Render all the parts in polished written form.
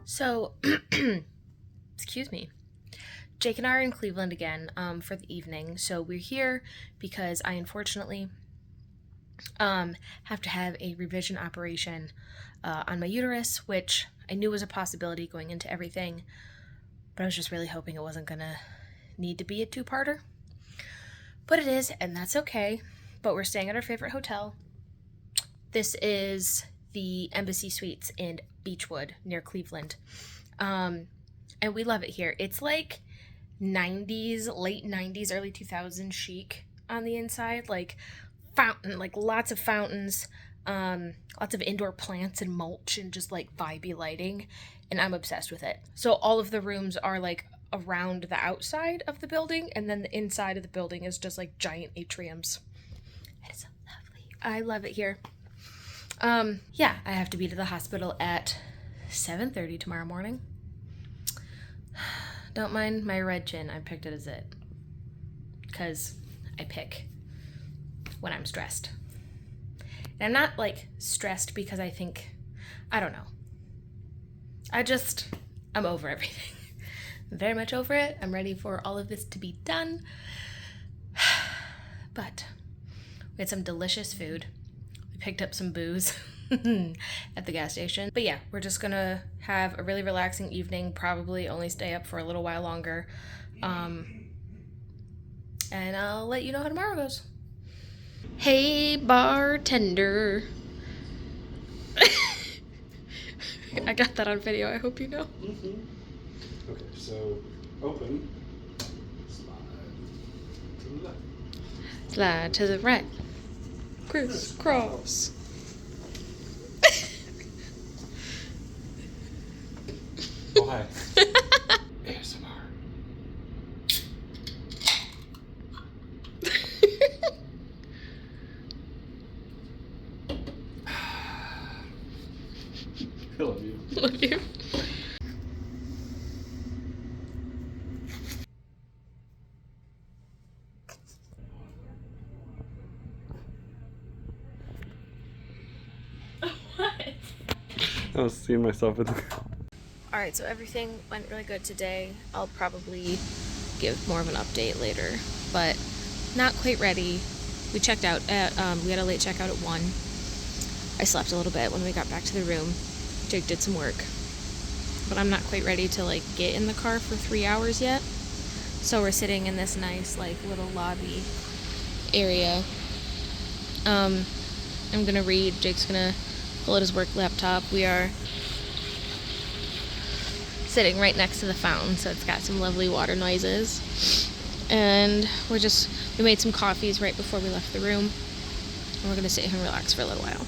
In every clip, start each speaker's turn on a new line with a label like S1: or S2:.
S1: So, excuse me. Jake and I are in Cleveland again for the evening. So we're here because I unfortunately have to have a revision operation on my uterus, which I knew was a possibility going into everything, but I was just really hoping it wasn't gonna need to be a two-parter. But it is, and that's okay. But we're staying at our favorite hotel. This is the Embassy Suites in Beechwood near Cleveland. And we love it here. It's like 90s, late 90s, early 2000s chic on the inside. Like lots of fountains, lots of indoor plants and mulch and just like vibey lighting. And I'm obsessed with it. So all of the rooms are like around the outside of the building, and then the inside of the building is just like giant atriums. It's so lovely. I love it here. Yeah, I have to be to the hospital at 7:30 tomorrow morning. Don't mind my red chin. I picked it as it. Because I pick when I'm stressed. And I'm not like stressed because I don't know. I'm over everything. I'm very much over it. I'm ready for all of this to be done. But we had some delicious food. We picked up some booze at the gas station. But yeah, we're just gonna have a really relaxing evening, probably only stay up for a little while longer. And I'll let you know how tomorrow goes. Hey, bartender. I got that on video, I hope you know.
S2: Mm-hmm. Okay, so open, slide to the left.
S1: Slide to the right. Crisscross.
S2: Oh, hi. ASMR. I love you.
S1: Love you. What?
S2: I was seeing myself at the...
S1: Alright, so everything went really good today. I'll probably give more of an update later, but not quite ready. We checked out at, we had a late checkout at 1. I slept a little bit when we got back to the room. Jake did some work, but I'm not quite ready to like get in the car for 3 hours yet. So we're sitting in this nice like little lobby area. I'm gonna read. Jake's gonna pull out his work laptop. We are sitting right next to the fountain, so it's got some lovely water noises. And we made some coffees right before we left the room. And we're gonna sit here and relax for a little while.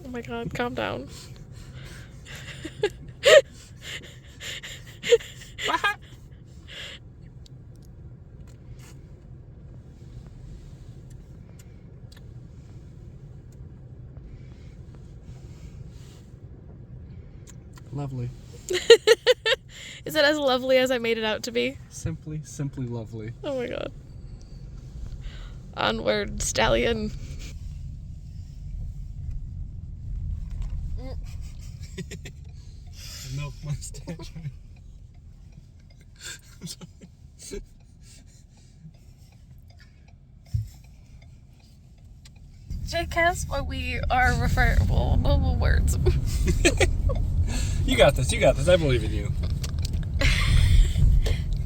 S1: Oh my god, calm down.
S2: Lovely.
S1: Is it as lovely as I made it out to be?
S2: Simply lovely.
S1: Oh my god. Onward, stallion.
S2: Milk mustache. I'm sorry.
S1: Jake has what we are mobile words.
S2: You got this, I believe in you.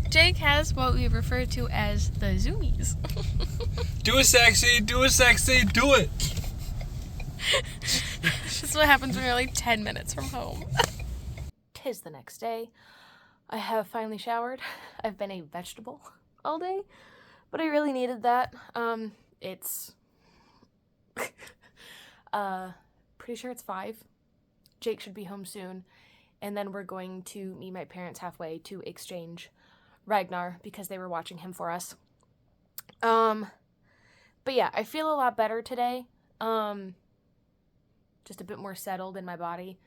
S1: Jake has what we refer to as the zoomies.
S2: Do it sexy, do it!
S1: This is what happens when you're like 10 minutes from home. 'Tis the next day. I have finally showered. I've been a vegetable all day, but I really needed that. It's pretty sure it's 5. Jake should be home soon, and then we're going to meet my parents halfway to exchange Ragnar because they were watching him for us. But yeah, I feel a lot better today. Just a bit more settled in my body.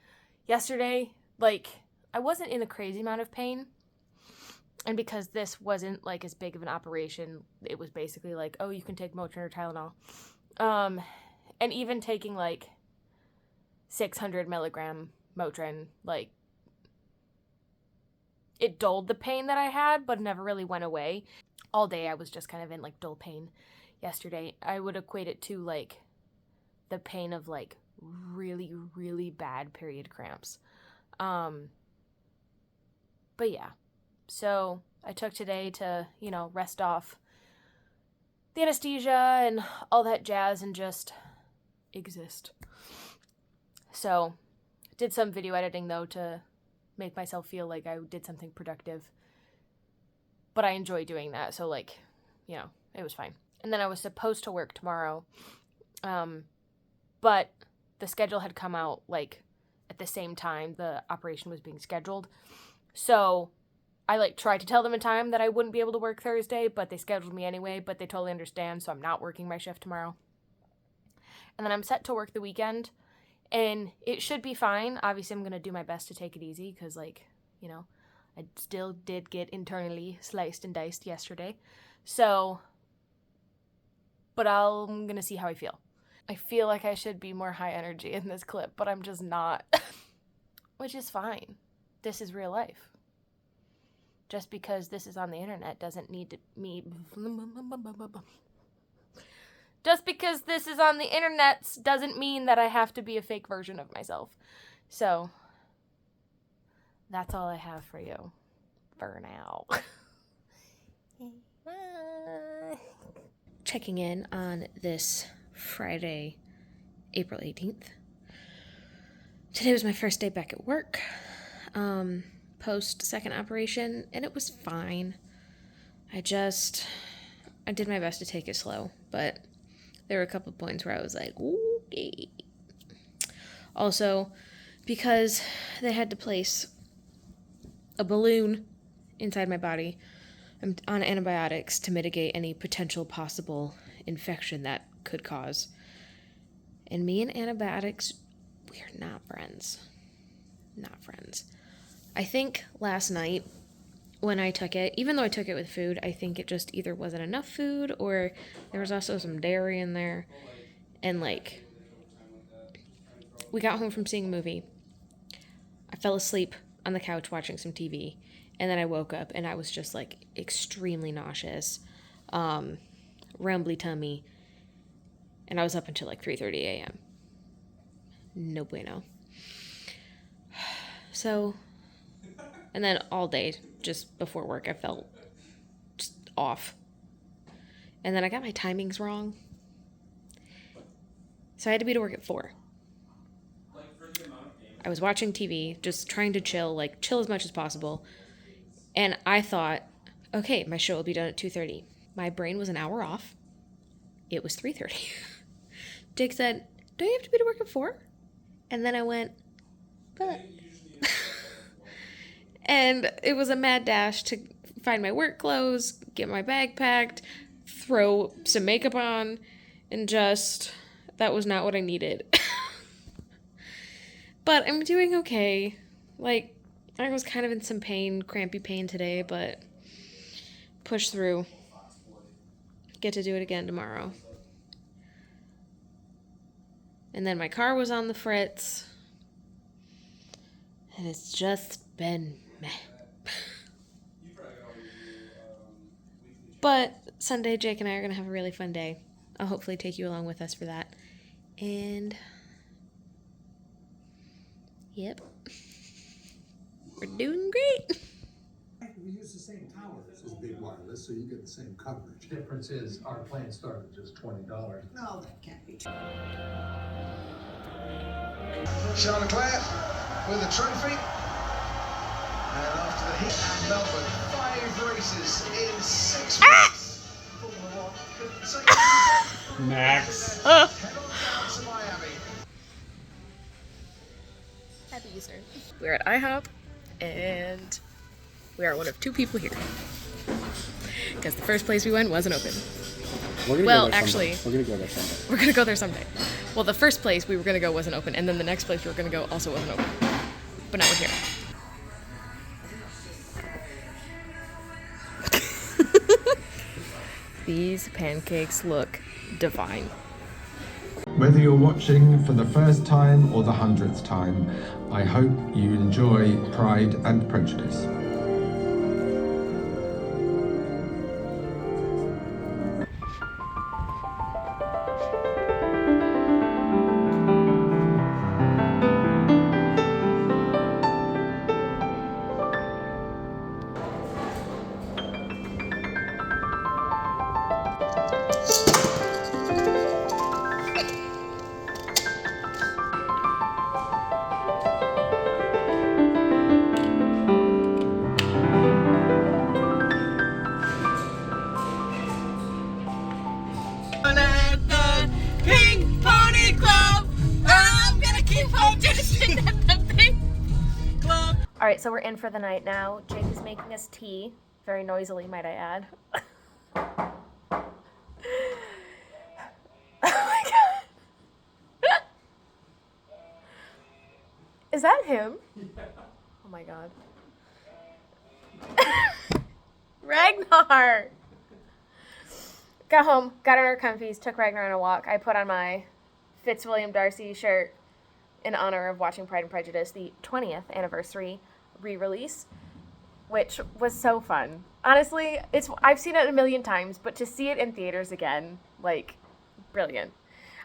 S1: Yesterday, like, I wasn't in a crazy amount of pain. And because this wasn't, like, as big of an operation, it was basically like, oh, you can take Motrin or Tylenol. And even taking, like, 600 milligram Motrin, like, it dulled the pain that I had, but never really went away. All day I was just kind of in, like, dull pain yesterday. I would equate it to, like, the pain of, like, really, really bad period cramps. But yeah. So I took today to, rest off the anesthesia and all that jazz and just exist. So did some video editing, though, to make myself feel like I did something productive. But I enjoy doing that, so, like, it was fine. And then I was supposed to work tomorrow, but the schedule had come out, like, at the same time the operation was being scheduled. So I, like, tried to tell them in time that I wouldn't be able to work Thursday, but they scheduled me anyway, but they totally understand, so I'm not working my shift tomorrow. And then I'm set to work the weekend, and it should be fine. Obviously, I'm going to do my best to take it easy, because, like, I still did get internally sliced and diced yesterday. So, but I'm going to see how I feel. I feel like I should be more high energy in this clip, but I'm just not. Which is fine. This is real life. Just because this is on the internet doesn't need to me. Just because this is on the internet doesn't mean that I have to be a fake version of myself. So, that's all I have for you for now. Bye. Checking in on this Friday, April 18th. Today was my first day back at work, post second operation, and it was fine. I did my best to take it slow, but there were a couple of points where I was like, okay. Also, because they had to place a balloon inside my body, I'm on antibiotics to mitigate any potential possible infection that could cause. And me and antibiotics, we are not friends. Not friends. I think last night when I took it, even though I took it with food, I think it just either wasn't enough food or there was also some dairy in there. And, like, we got home from seeing a movie. I fell asleep on the couch watching some TV. And then I woke up and I was just, like, extremely nauseous. Rumbly tummy. And I was up until, like, 3:30 a.m. No bueno. So, and then all day, just before work, I felt just off. And then I got my timings wrong. So I had to be to work at 4. I was watching TV, just trying to chill as much as possible. And I thought, okay, my show will be done at 2:30. My brain was an hour off. It was 3:30. Jake said, don't you have to be to work at 4? And then I went, but... And it was a mad dash to find my work clothes, get my bag packed, throw some makeup on, and that was not what I needed. But I'm doing okay. Like, I was kind of in some pain, crampy pain today, but push through. Get to do it again tomorrow. And then my car was on the fritz. And it's just been meh. But Sunday, Jake and I are going to have a really fun day. I'll hopefully take you along with us for that. And, yep. We're doing great.
S3: We use the same tower as Big Wireless, so you get the same coverage.
S4: Difference is our plan started at just $20.
S3: No, that can't be true.
S5: Charlotte Claire with a trophy. And after the heat and Melbourne, 5 races in 6 weeks. Formula 1 couldn't say
S2: Max.
S5: Head on down to Miami.
S1: Happy Easter. We're at IHOP, and we are one of 2 people here. because the first place we went wasn't open.
S2: We're gonna
S1: Well,
S2: go there
S1: actually-
S2: someday. We're gonna go there someday.
S1: We're gonna go there someday. Well, the first place we were gonna go wasn't open, and then the next place we were gonna go also wasn't open. But now we're here. These pancakes look divine.
S6: Whether you're watching for the first time or the 100th time, I hope you enjoy Pride and Prejudice.
S1: All right, so we're in for the night now. Jake is making us tea, very noisily, might I add. Oh my god. Is that him? Oh my god. Ragnar! Got home, got in our comfies, took Ragnar on a walk. I put on my Fitzwilliam Darcy shirt in honor of watching Pride and Prejudice, the 20th anniversary re-release, which was so fun. Honestly, I've seen it a million times, but to see it in theaters again, like, brilliant.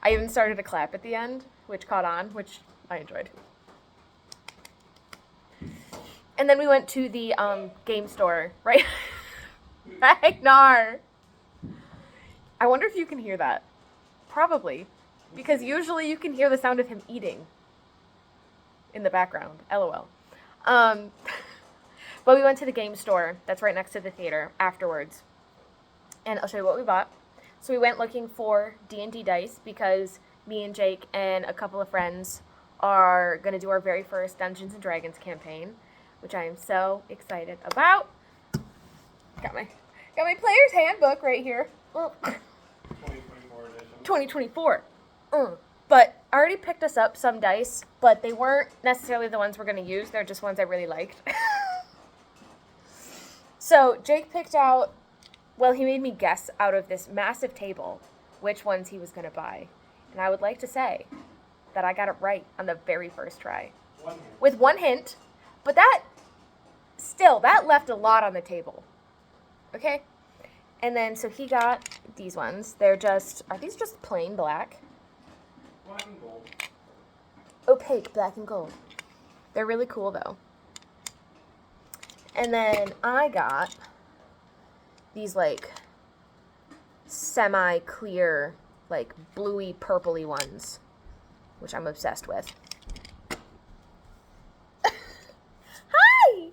S1: I even started a clap at the end, which caught on, which I enjoyed. And then we went to the game store, right? Ragnar! I wonder if you can hear that. Probably. Because usually you can hear the sound of him eating in the background. LOL. But we went to the game store that's right next to the theater afterwards. And I'll show you what we bought. So we went looking for D&D dice because me and Jake and a couple of friends are going to do our very first Dungeons & Dragons campaign, which I am so excited about. Got my player's handbook right here.
S2: 2024 edition.
S1: 2024. But I already picked us up some dice, but they weren't necessarily the ones we're going to use. They're just ones I really liked. So Jake picked out, well, he made me guess out of this massive table which ones he was going to buy. And I would like to say that I got it right on the very first try. With one hint. But that left a lot on the table. Okay? And then, so he got these ones. Are these just plain black?
S2: Black and gold.
S1: Opaque black and gold. They're really cool though. And then I got these like semi-clear, like bluey purpley ones, which I'm obsessed with. Hi!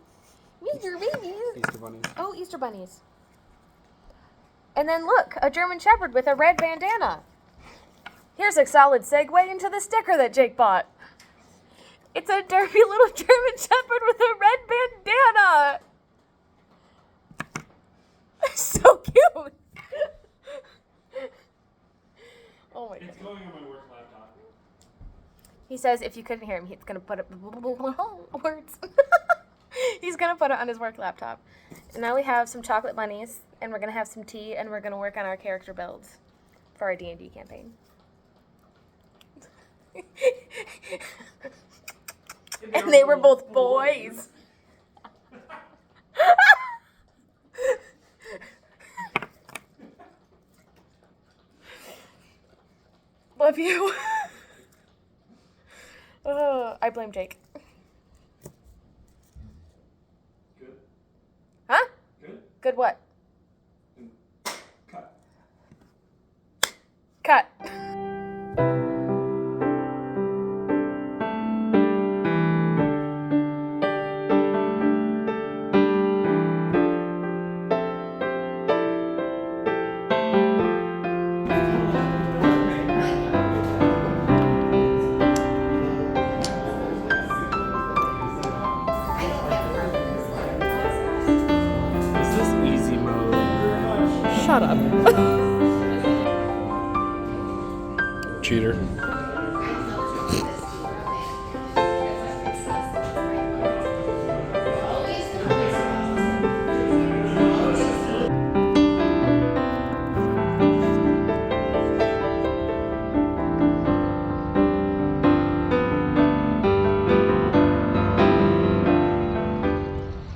S1: Meet your babies.
S2: Easter bunnies.
S1: Oh, Easter bunnies. And then look, a German Shepherd with a red bandana. Here's a solid segue into the sticker that Jake bought. It's a derpy little German Shepherd with a red bandana. So cute. Oh my god.
S2: It's going on my work laptop.
S1: He says if you couldn't hear him, he's going to put it... words. He's going to put it on his work laptop. And now we have some chocolate bunnies, and we're going to have some tea, and we're going to work on our character builds for our D&D campaign. And they were both boys. Love you. I blame Jake.
S2: Good.
S1: Huh?
S2: Good.
S1: Good what?
S2: Cut.
S1: Cut.
S2: Is this easy
S7: Shut up.
S2: Cheater.